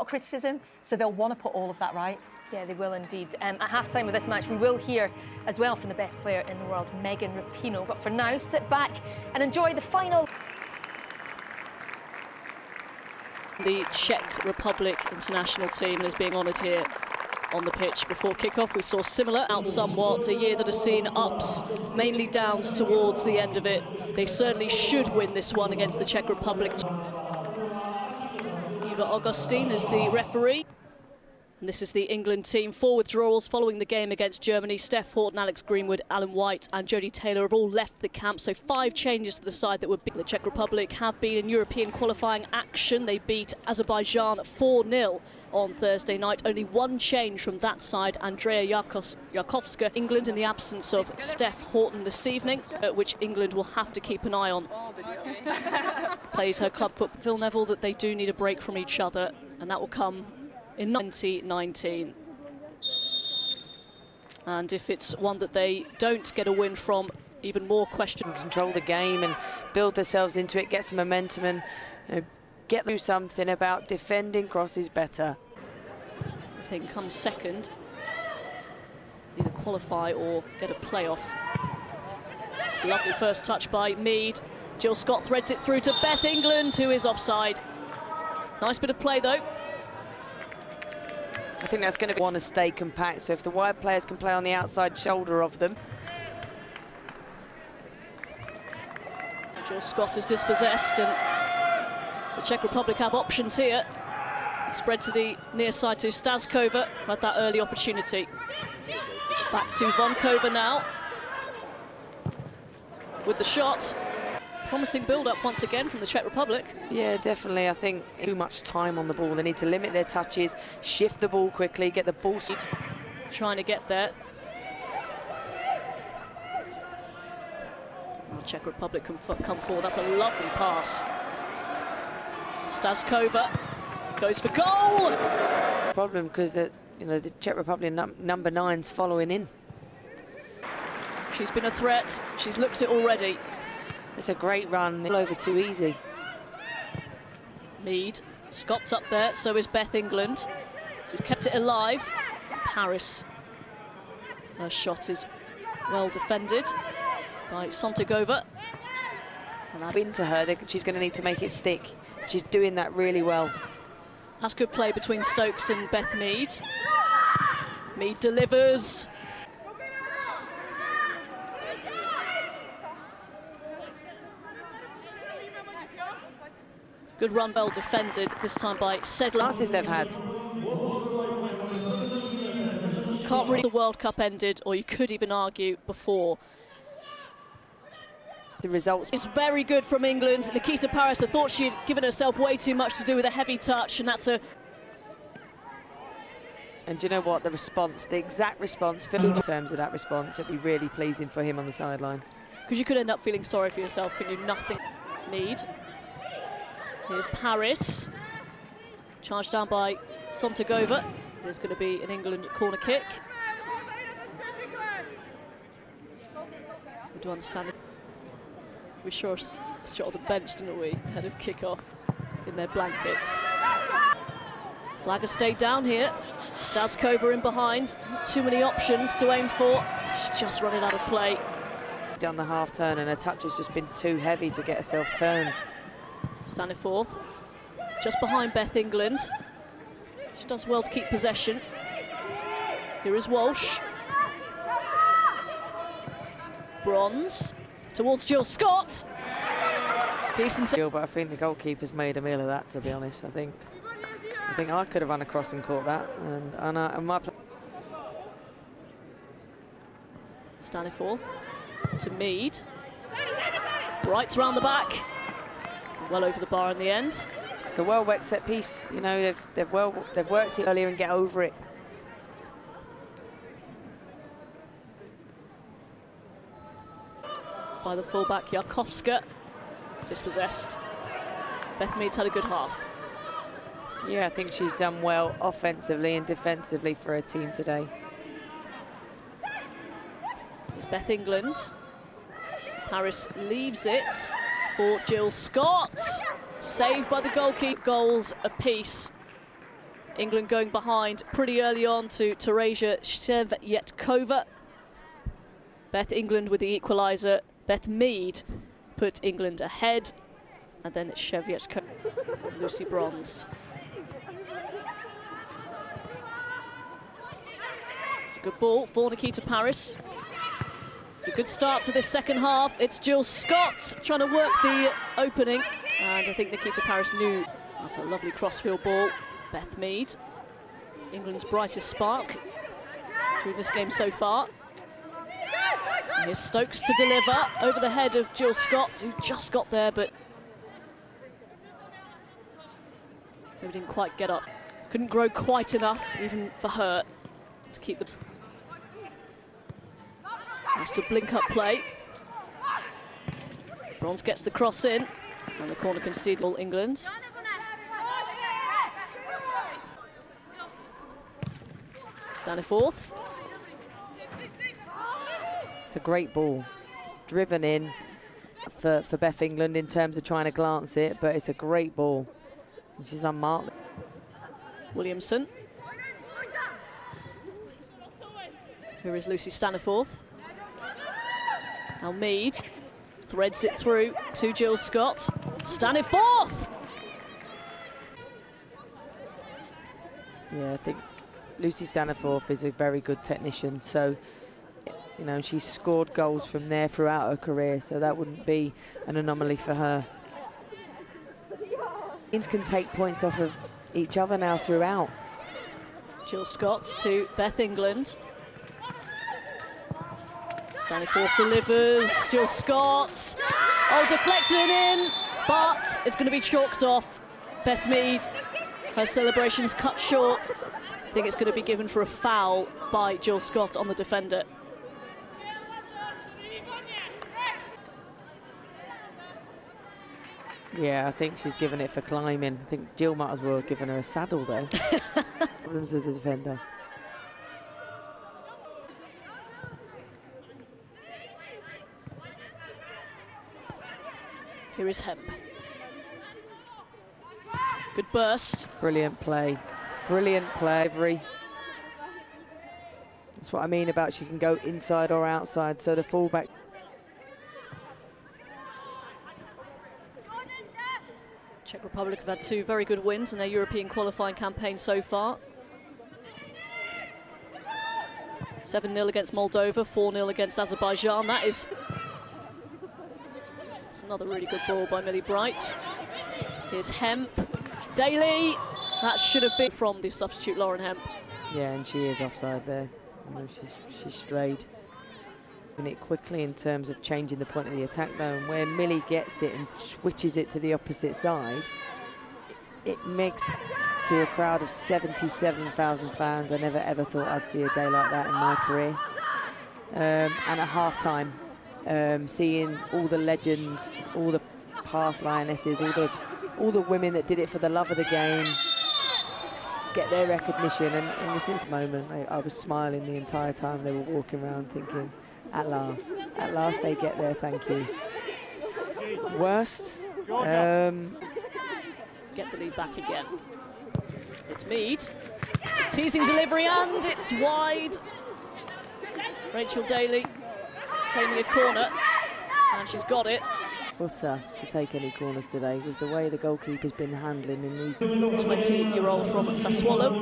lot of criticism, so they'll want to put all of that right. Yeah, they will indeed. At half-time of this match, we will hear as well from the best player in the world, Megan Rapinoe. But for now, sit back and enjoy the final. The Czech Republic international team is being honoured here on the pitch before kick-off. We saw similar out somewhat, a year that has seen ups, mainly downs towards the end of it. They certainly should win this one against the Czech Republic. Eva Augustin is the referee. And this is the England team. 4 withdrawals following the game against Germany. Steph Horton, Alex Greenwood, Alan White and Jodie Taylor have all left the camp, so 5 changes to the side that would be. The Czech Republic have been in European qualifying action. They beat Azerbaijan 4-0 on Thursday night. Only 1 change from that side, Andrea Jarkowska. England in the absence of Steph Horton this evening, which England will have to keep an eye on. Plays her club foot. Phil Neville that they do need a break from each other, and that will come in 2019. And if it's one that they don't get a win from, even more question. Control the game and build themselves into it, get some momentum and get through something about defending crosses better. I think comes second. Either qualify or get a playoff. Lovely first touch by Mead. Jill Scott threads it through to Beth England, who is offside. Nice bit of play though. I think that's going to want to stay compact, so if the wide players can play on the outside shoulder of them. Jill Scott is dispossessed, and the Czech Republic have options here. Spread to the near side to Staskova, who had that early opportunity. Back to Vonkova now. With the shot. Promising build-up once again from the Czech Republic. Yeah, definitely. I think too much time on the ball. They need to limit their touches, shift the ball quickly, get the ball. Trying to get there. Well, Czech Republic can come forward. That's a lovely pass. Staskova goes for goal. Problem because the Czech Republic number 9's following in. She's been a threat. She's looked it already. It's a great run, all over too easy. Mead, Scott's up there, so is Beth England. She's kept it alive. Paris, her shot is well defended by Sontagova. And that's into her, she's going to need to make it stick. She's doing that really well. That's good play between Stokes and Beth Mead. Mead delivers. Good run, well defended, this time by Sedler. Passes they've had. Can't really the World Cup ended, or you could even argue before. The results. It's very good from England. Nikita Paris, I thought she had given herself way too much to do with a heavy touch, and that's a... And do you know what? The response, the exact response, in terms of that response, it'd be really pleasing for him on the sideline. Because you could end up feeling sorry for yourself, can you? Nothing. Mead. Here's Paris, charged down by Sontagova. There's going to be an England corner kick. We do understand it. We saw a shot on the bench, didn't we, ahead of kick-off in their blankets. Flag has stayed down here. Staskova in behind. Not too many options to aim for. She's just running out of play. Down the half turn, and her touch has just been too heavy to get herself turned. Staniforth, just behind Beth England. She does well to keep possession. Here is Walsh. Bronze towards Jill Scott. Decent. But I think the goalkeeper's made a meal of that, to be honest. I think I could have run across and caught that. And my Staniforth to Mead. Bright round the back. Well over the bar in the end. It's a well-worked set piece. You know, they've worked it earlier and get over it. By the fullback, Jarkowska. Dispossessed. Beth Mead's had a good half. Yeah, I think she's done well offensively and defensively for her team today. There's Beth England. Paris leaves it for Jill Scott. Saved by the goalkeeper. Goals apiece. England going behind pretty early on to Teresia Shevyetkova. Beth England with the equaliser. Beth Mead put England ahead. And then it's Shevyetkova, Lucy Bronze. It's a good ball for Nikita Paris. It's a good start to this second half. It's Jill Scott trying to work the opening. And I think Nikita Paris knew that's a lovely crossfield ball. Beth Mead, England's brightest spark through this game so far. And here's Stokes to deliver over the head of Jill Scott, who just got there, but maybe didn't quite get up. Couldn't grow quite enough, even for her, to keep the... That's good blink-up play. Bronze gets the cross in. And the corner conceded all England. Staniforth. It's a great ball. Driven in for Beth England in terms of trying to glance it, but it's a great ball. And she's unmarked. Williamson. Here is Lucy Staniforth. Now Mead threads it through to Jill Scott. Staniforth! Yeah, I think Lucy Staniforth is a very good technician, so you know, she's scored goals from there throughout her career, so that wouldn't be an anomaly for her. Teams can take points off of each other now throughout. Jill Scott to Beth England. Staniforth delivers, Jill Scott. Oh, deflected in, but it's going to be chalked off. Beth Mead, her celebrations cut short. I think it's going to be given for a foul by Jill Scott on the defender. Yeah, I think she's given it for climbing. I think Jill might as well have given her a saddle though. Problems as a defender. Here is Hemp. Good burst. Brilliant play. Brilliant play. Every. That's what I mean about she can go inside or outside, so the fullback. Czech Republic have had two very good wins in their European qualifying campaign so far. 7-0 against Moldova, 4-0 against Azerbaijan. That's another really good ball by Millie Bright. Here's Hemp. Daly. That should have been from the substitute Lauren Hemp. Yeah, and she is offside there. You know, she's strayed. And it quickly in terms of changing the point of the attack though, and where Millie gets it and switches it to the opposite side, it makes to a crowd of 77,000 fans. I never ever thought I'd see a day like that in my career. And at half-time, seeing all the legends, all the past lionesses, all the women that did it for the love of the game get their recognition, and in this moment I was smiling the entire time they were walking around thinking, at last they get there, thank you. Worst, get the lead back again. It's Mead. It's a teasing delivery and it's wide. Rachel Daly claiming a corner, and she's got it. Footer to take any corners today with the way the goalkeeper's been handling in these. 20-year-old from Sassuolo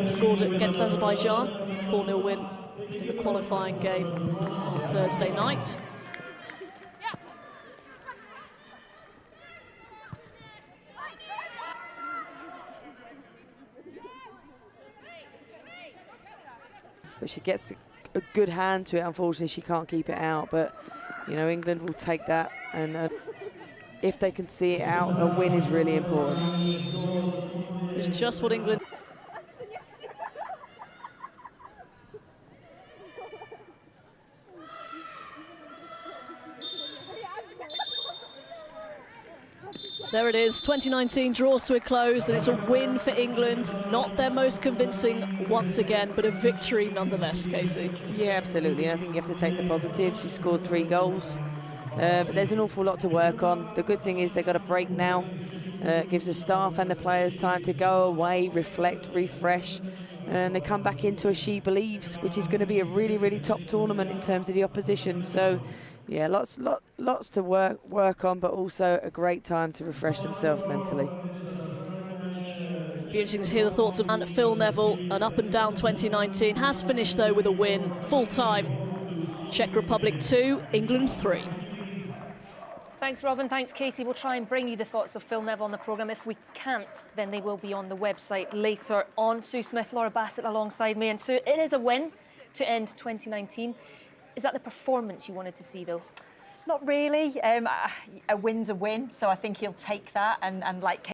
scored against Azerbaijan, 4-0 win in the qualifying game on Thursday night. But she gets a good hand to it. Unfortunately, she can't keep it out, but you know, England will take that, and if they can see it out, a win is really important. It's just what England... There it is, 2019 draws to a close, and it's a win for England. Not their most convincing once again, but a victory nonetheless, Casey. Yeah, absolutely. And I think you have to take the positives. You scored 3 goals. But there's an awful lot to work on. The good thing is they've got a break now. It gives the staff and the players time to go away, reflect, refresh, and they come back into a She Believes, which is going to be a really, really top tournament in terms of the opposition. So, yeah, lots to work on, but also a great time to refresh themselves mentally. Be interesting to hear the thoughts of Phil Neville. An up and down 2019 has finished though with a win, full time. Czech Republic 2, England 3. Thanks, Robin. Thanks, Casey. We'll try and bring you the thoughts of Phil Neville on the programme. If we can't, then they will be on the website later on. Sue Smith, Laura Bassett alongside me. And Sue, it is a win to end 2019. Is that the performance you wanted to see, though? Not really. A win's a win, so I think he'll take that and like